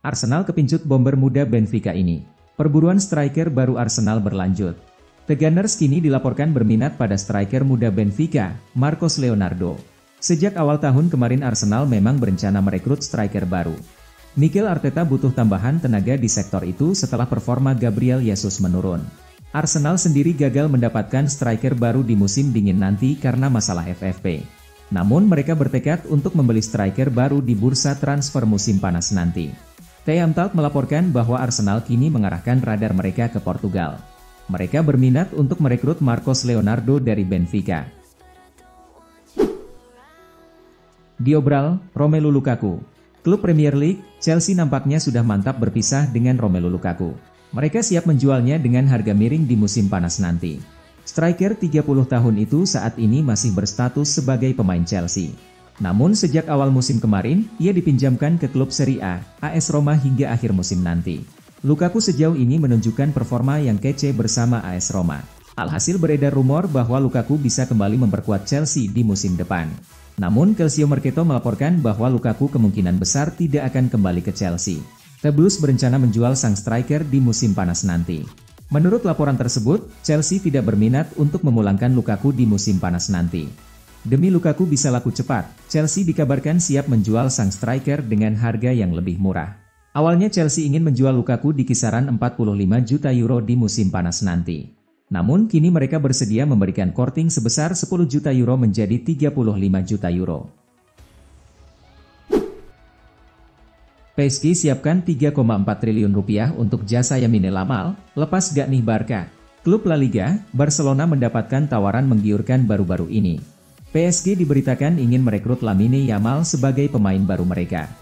Arsenal kepincut bomber muda Benfica ini. Perburuan striker baru Arsenal berlanjut. The Gunners kini dilaporkan berminat pada striker muda Benfica, Marcos Leonardo. Sejak awal tahun kemarin Arsenal memang berencana merekrut striker baru. Mikel Arteta butuh tambahan tenaga di sektor itu setelah performa Gabriel Jesus menurun. Arsenal sendiri gagal mendapatkan striker baru di musim dingin nanti karena masalah FFP. Namun mereka bertekad untuk membeli striker baru di bursa transfer musim panas nanti. TheAmtalk melaporkan bahwa Arsenal kini mengarahkan radar mereka ke Portugal. Mereka berminat untuk merekrut Marcos Leonardo dari Benfica. Diobral, Romelu Lukaku. Klub Premier League, Chelsea nampaknya sudah mantap berpisah dengan Romelu Lukaku. Mereka siap menjualnya dengan harga miring di musim panas nanti. Striker 30 tahun itu saat ini masih berstatus sebagai pemain Chelsea. Namun sejak awal musim kemarin, ia dipinjamkan ke klub Serie A, AS Roma hingga akhir musim nanti. Lukaku sejauh ini menunjukkan performa yang kece bersama AS Roma. Alhasil beredar rumor bahwa Lukaku bisa kembali memperkuat Chelsea di musim depan. Namun Calcio Mercato melaporkan bahwa Lukaku kemungkinan besar tidak akan kembali ke Chelsea. The Blues berencana menjual sang striker di musim panas nanti. Menurut laporan tersebut, Chelsea tidak berminat untuk memulangkan Lukaku di musim panas nanti. Demi Lukaku bisa laku cepat, Chelsea dikabarkan siap menjual sang striker dengan harga yang lebih murah. Awalnya Chelsea ingin menjual Lukaku di kisaran 45 juta euro di musim panas nanti. Namun kini mereka bersedia memberikan korting sebesar 10 juta euro menjadi 35 juta euro. PSG siapkan 3,4 triliun rupiah untuk jasa Lamine Yamal, lepas gak nih Barca? Klub La Liga, Barcelona mendapatkan tawaran menggiurkan baru-baru ini. PSG diberitakan ingin merekrut Lamine Yamal sebagai pemain baru mereka.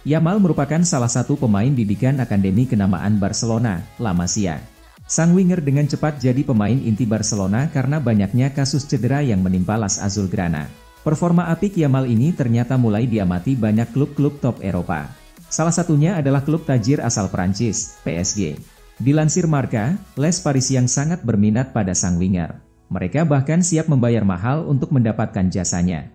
Yamal merupakan salah satu pemain didikan Akademi Kenamaan Barcelona, La Masia. Sang winger dengan cepat jadi pemain inti Barcelona karena banyaknya kasus cedera yang menimpa Las Azulgrana. Performa apik Yamal ini ternyata mulai diamati banyak klub-klub top Eropa. Salah satunya adalah klub tajir asal Prancis, PSG. Dilansir Marca, Les Parisiens sangat berminat pada sang winger. Mereka bahkan siap membayar mahal untuk mendapatkan jasanya.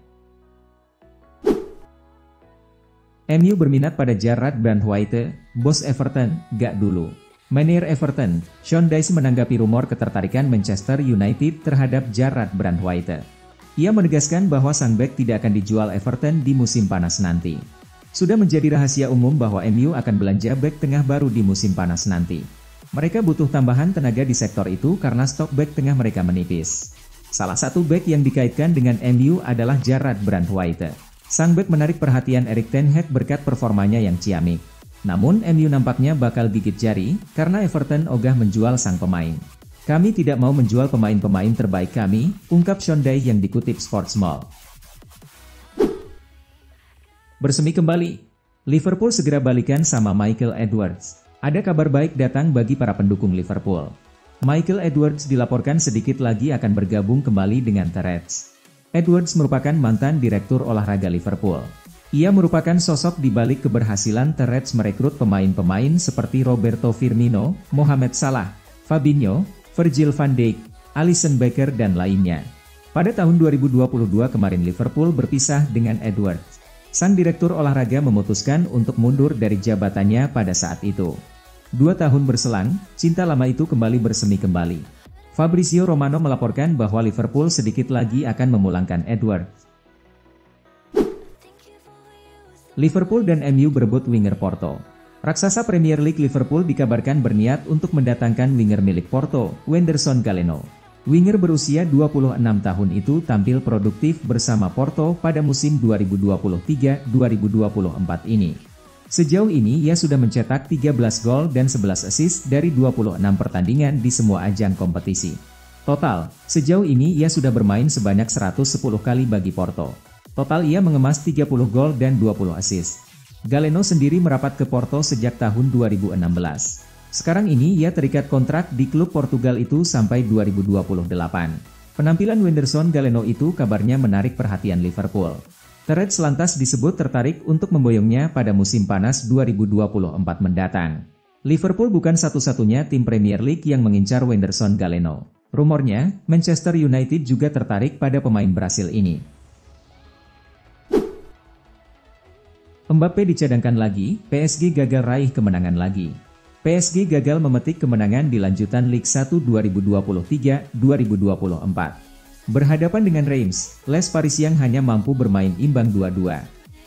MU berminat pada Jarrad Brandtwaite, bos Everton, gak dulu. Manajer Everton, Sean Dyche menanggapi rumor ketertarikan Manchester United terhadap Jarrad Brandtwaite. Ia menegaskan bahwa sang bek tidak akan dijual Everton di musim panas nanti. Sudah menjadi rahasia umum bahwa MU akan belanja bek tengah baru di musim panas nanti. Mereka butuh tambahan tenaga di sektor itu karena stok bek tengah mereka menipis. Salah satu bek yang dikaitkan dengan MU adalah Jarrad Brandtwaite. Sang bek menarik perhatian Erik ten Hag berkat performanya yang ciamik. Namun MU nampaknya bakal gigit jari karena Everton ogah menjual sang pemain. Kami tidak mau menjual pemain-pemain terbaik kami, ungkap Sean Dyche yang dikutip Sportsmall. Bersemi kembali, Liverpool segera balikan sama Michael Edwards. Ada kabar baik datang bagi para pendukung Liverpool. Michael Edwards dilaporkan sedikit lagi akan bergabung kembali dengan The Reds. Edwards merupakan mantan direktur olahraga Liverpool. Ia merupakan sosok di balik keberhasilan The Reds merekrut pemain-pemain seperti Roberto Firmino, Mohamed Salah, Fabinho, Virgil van Dijk, Alisson Becker dan lainnya. Pada tahun 2022 kemarin Liverpool berpisah dengan Edwards. Sang direktur olahraga memutuskan untuk mundur dari jabatannya pada saat itu. 2 tahun berselang, cinta lama itu kembali bersemi kembali. Fabrizio Romano melaporkan bahwa Liverpool sedikit lagi akan memulangkan Edwards. Liverpool dan MU berebut winger Porto. Raksasa Premier League Liverpool dikabarkan berniat untuk mendatangkan winger milik Porto, Wenderson Galeno. Winger berusia 26 tahun itu tampil produktif bersama Porto pada musim 2023-2024 ini. Sejauh ini ia sudah mencetak 13 gol dan 11 assist dari 26 pertandingan di semua ajang kompetisi. Total, sejauh ini ia sudah bermain sebanyak 110 kali bagi Porto. Total ia mengemas 30 gol dan 20 assist. Galeno sendiri merapat ke Porto sejak tahun 2016. Sekarang ini ia terikat kontrak di klub Portugal itu sampai 2028. Penampilan Wenderson Galeno itu kabarnya menarik perhatian Liverpool. The Reds lantas disebut tertarik untuk memboyongnya pada musim panas 2024 mendatang. Liverpool bukan satu-satunya tim Premier League yang mengincar Wenderson Galeno. Rumornya, Manchester United juga tertarik pada pemain Brasil ini. Mbappe dicadangkan lagi, PSG gagal raih kemenangan lagi. PSG gagal memetik kemenangan di lanjutan Ligue 1 2023-2024. Berhadapan dengan Reims, Les Parisiens hanya mampu bermain imbang 2-2.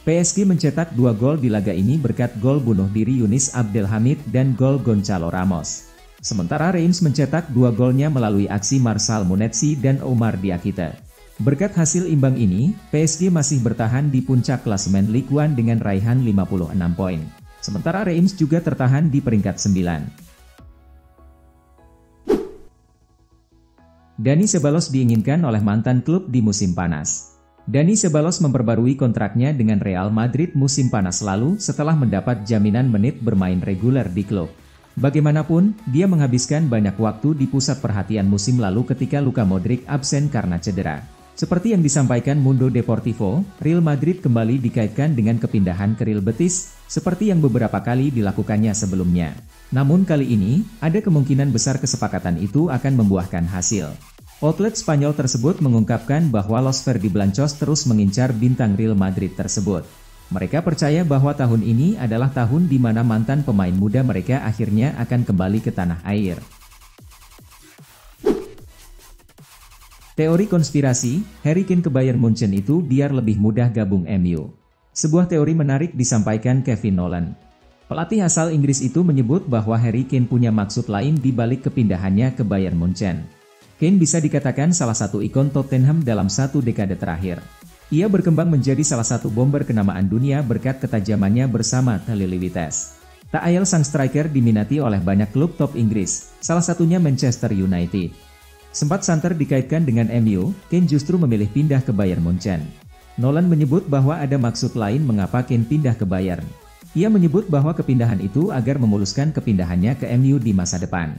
PSG mencetak 2 gol di laga ini berkat gol bunuh diri Yunis Abdelhamid dan gol Gonçalo Ramos. Sementara Reims mencetak 2 golnya melalui aksi Marcel Munetsi dan Omar Diakite. Berkat hasil imbang ini, PSG masih bertahan di puncak klasemen Ligue 1 dengan raihan 56 poin. Sementara Reims juga tertahan di peringkat 9. Dani Ceballos diinginkan oleh mantan klub di musim panas. Dani Ceballos memperbarui kontraknya dengan Real Madrid musim panas lalu setelah mendapat jaminan menit bermain reguler di klub. Bagaimanapun, dia menghabiskan banyak waktu di pusat perhatian musim lalu ketika Luka Modric absen karena cedera. Seperti yang disampaikan Mundo Deportivo, Real Madrid kembali dikaitkan dengan kepindahan ke Real Betis, seperti yang beberapa kali dilakukannya sebelumnya. Namun kali ini, ada kemungkinan besar kesepakatan itu akan membuahkan hasil. Outlet Spanyol tersebut mengungkapkan bahwa Los Verdiblancos terus mengincar bintang Real Madrid tersebut. Mereka percaya bahwa tahun ini adalah tahun di mana mantan pemain muda mereka akhirnya akan kembali ke tanah air. Teori konspirasi, Harry Kane ke Bayern Munchen itu biar lebih mudah gabung MU. Sebuah teori menarik disampaikan Kevin Nolan. Pelatih asal Inggris itu menyebut bahwa Harry Kane punya maksud lain di balik kepindahannya ke Bayern Munchen. Kane bisa dikatakan salah satu ikon Tottenham dalam 1 dekade terakhir. Ia berkembang menjadi salah satu bomber kenamaan dunia berkat ketajamannya bersama Livites. Tak ayal sang striker diminati oleh banyak klub top Inggris, salah satunya Manchester United. Sempat santer dikaitkan dengan MU, Kane justru memilih pindah ke Bayern Munchen. Nolan menyebut bahwa ada maksud lain mengapa Kane pindah ke Bayern. Ia menyebut bahwa kepindahan itu agar memuluskan kepindahannya ke MU di masa depan.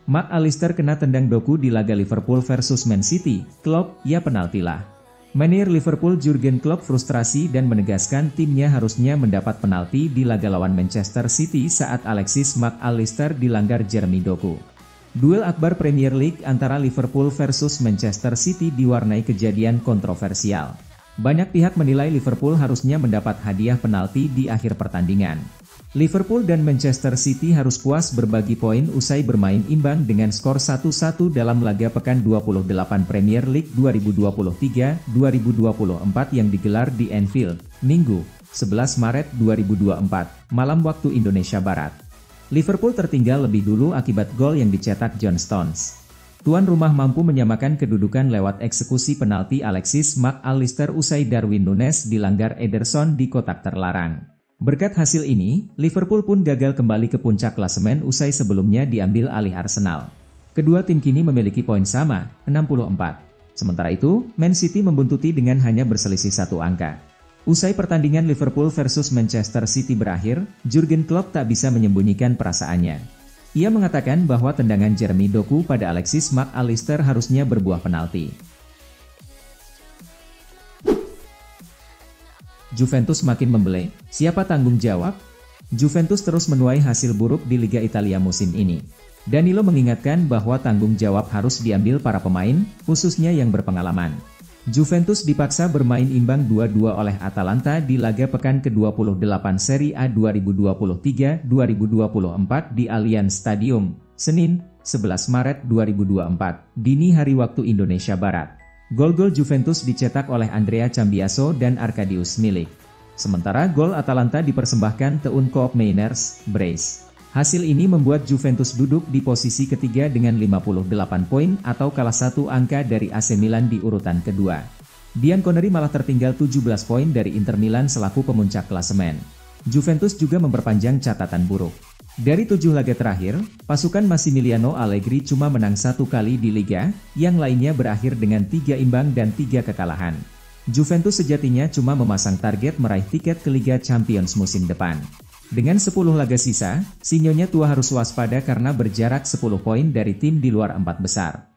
Mac Allister kena tendang doku di laga Liverpool versus Man City. Klopp, ya penaltilah. Manajer Liverpool Jurgen Klopp frustrasi dan menegaskan timnya harusnya mendapat penalti di laga lawan Manchester City saat Alexis Mac Allister dilanggar Jeremy Doku. Duel akbar Premier League antara Liverpool versus Manchester City diwarnai kejadian kontroversial. Banyak pihak menilai Liverpool harusnya mendapat hadiah penalti di akhir pertandingan. Liverpool dan Manchester City harus puas berbagi poin usai bermain imbang dengan skor 1-1 dalam laga pekan 28 Premier League 2023-2024 yang digelar di Anfield, Minggu, 11 Maret 2024, malam waktu Indonesia Barat. Liverpool tertinggal lebih dulu akibat gol yang dicetak John Stones. Tuan rumah mampu menyamakan kedudukan lewat eksekusi penalti Alexis Mac Allister usai Darwin Núñez dilanggar Ederson di kotak terlarang. Berkat hasil ini, Liverpool pun gagal kembali ke puncak klasemen usai sebelumnya diambil alih Arsenal. Kedua tim kini memiliki poin sama, 64. Sementara itu, Man City membuntuti dengan hanya berselisih 1 angka. Usai pertandingan Liverpool versus Manchester City berakhir, Jurgen Klopp tak bisa menyembunyikan perasaannya. Ia mengatakan bahwa tendangan Jeremy Doku pada Alexis Mac Allister harusnya berbuah penalti. Juventus makin membelai, siapa tanggung jawab? Juventus terus menuai hasil buruk di Liga Italia musim ini. Danilo mengingatkan bahwa tanggung jawab harus diambil para pemain, khususnya yang berpengalaman. Juventus dipaksa bermain imbang 2-2 oleh Atalanta di laga pekan ke-28 Serie A 2023-2024 di Allianz Stadium, Senin, 11 Maret 2024, dini hari waktu Indonesia Barat. Gol-gol Juventus dicetak oleh Andrea Cambiaso dan Arkadiusz Milik. Sementara gol Atalanta dipersembahkan Teun Koopmeiners, Brace. Hasil ini membuat Juventus duduk di posisi ketiga dengan 58 poin atau kalah 1 angka dari AC Milan di urutan kedua. Bianconeri malah tertinggal 17 poin dari Inter Milan selaku pemuncak klasemen. Juventus juga memperpanjang catatan buruk. Dari 7 laga terakhir, pasukan Massimiliano Allegri cuma menang 1 kali di Liga, yang lainnya berakhir dengan 3 imbang dan 3 kekalahan. Juventus sejatinya cuma memasang target meraih tiket ke Liga Champions musim depan. Dengan 10 laga sisa, Sinyonya tua harus waspada karena berjarak 10 poin dari tim di luar 4 besar.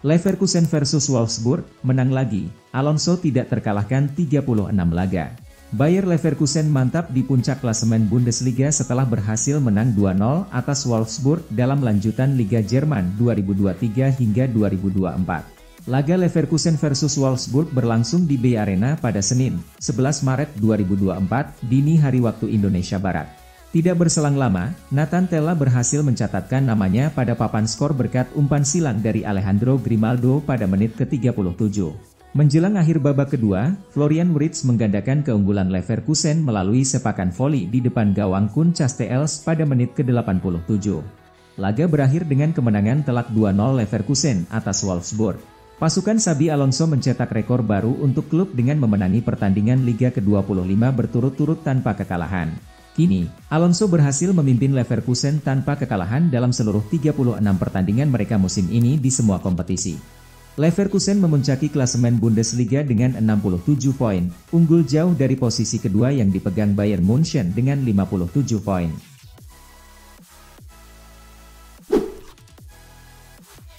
Leverkusen versus Wolfsburg, menang lagi, Alonso tidak terkalahkan 36 laga. Bayer Leverkusen mantap di puncak klasemen Bundesliga setelah berhasil menang 2-0 atas Wolfsburg dalam lanjutan Liga Jerman 2023 hingga 2024. Laga Leverkusen versus Wolfsburg berlangsung di Bay Arena pada Senin, 11 Maret 2024, dini hari waktu Indonesia Barat. Tidak berselang lama, Nathan Tella berhasil mencatatkan namanya pada papan skor berkat umpan silang dari Alejandro Grimaldo pada menit ke-37. Menjelang akhir babak kedua, Florian Wirtz menggandakan keunggulan Leverkusen melalui sepakan voli di depan gawang Koen Casteels pada menit ke-87. Laga berakhir dengan kemenangan telak 2-0 Leverkusen atas Wolfsburg. Pasukan Xabi Alonso mencetak rekor baru untuk klub dengan memenangi pertandingan Liga ke-25 berturut-turut tanpa kekalahan. Kini, Alonso berhasil memimpin Leverkusen tanpa kekalahan dalam seluruh 36 pertandingan mereka musim ini di semua kompetisi. Leverkusen memuncaki klasemen Bundesliga dengan 67 poin, unggul jauh dari posisi kedua yang dipegang Bayern Munchen dengan 57 poin.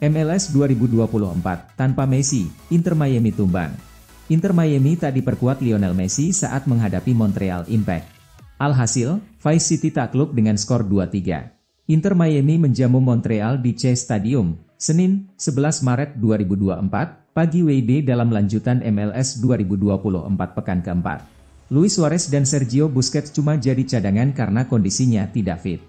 MLS 2024, tanpa Messi, Inter Miami tumbang. Inter Miami tak diperkuat Lionel Messi saat menghadapi Montreal Impact. Alhasil, Vice City takluk dengan skor 2-3. Inter Miami menjamu Montreal di Chase Stadium, Senin, 11 Maret 2024, pagi WIB dalam lanjutan MLS 2024 pekan keempat. Luis Suarez dan Sergio Busquets cuma jadi cadangan karena kondisinya tidak fit.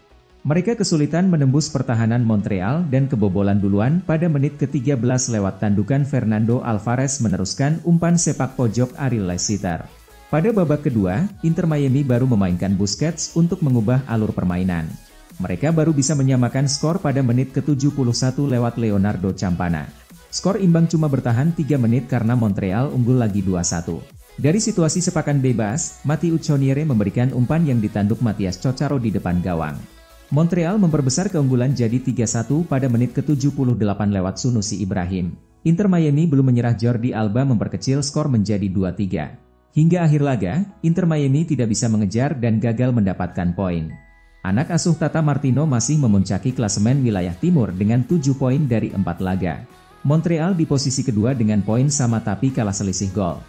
Mereka kesulitan menembus pertahanan Montreal dan kebobolan duluan pada menit ke-13 lewat tandukan Fernando Alvarez meneruskan umpan sepak pojok Ariel Leicester. Pada babak kedua, Inter Miami baru memainkan Busquets untuk mengubah alur permainan. Mereka baru bisa menyamakan skor pada menit ke-71 lewat Leonardo Campana. Skor imbang cuma bertahan 3 menit karena Montreal unggul lagi 2-1. Dari situasi sepakan bebas, Mathieu Choniere memberikan umpan yang ditanduk Matias Cocaro di depan gawang. Montreal memperbesar keunggulan jadi 3-1 pada menit ke-78 lewat Sunusi Ibrahim. Inter Miami belum menyerah, Jordi Alba memperkecil skor menjadi 2-3. Hingga akhir laga, Inter Miami tidak bisa mengejar dan gagal mendapatkan poin. Anak asuh Tata Martino masih memuncaki klasemen wilayah timur dengan 7 poin dari 4 laga. Montreal di posisi kedua dengan poin sama tapi kalah selisih gol.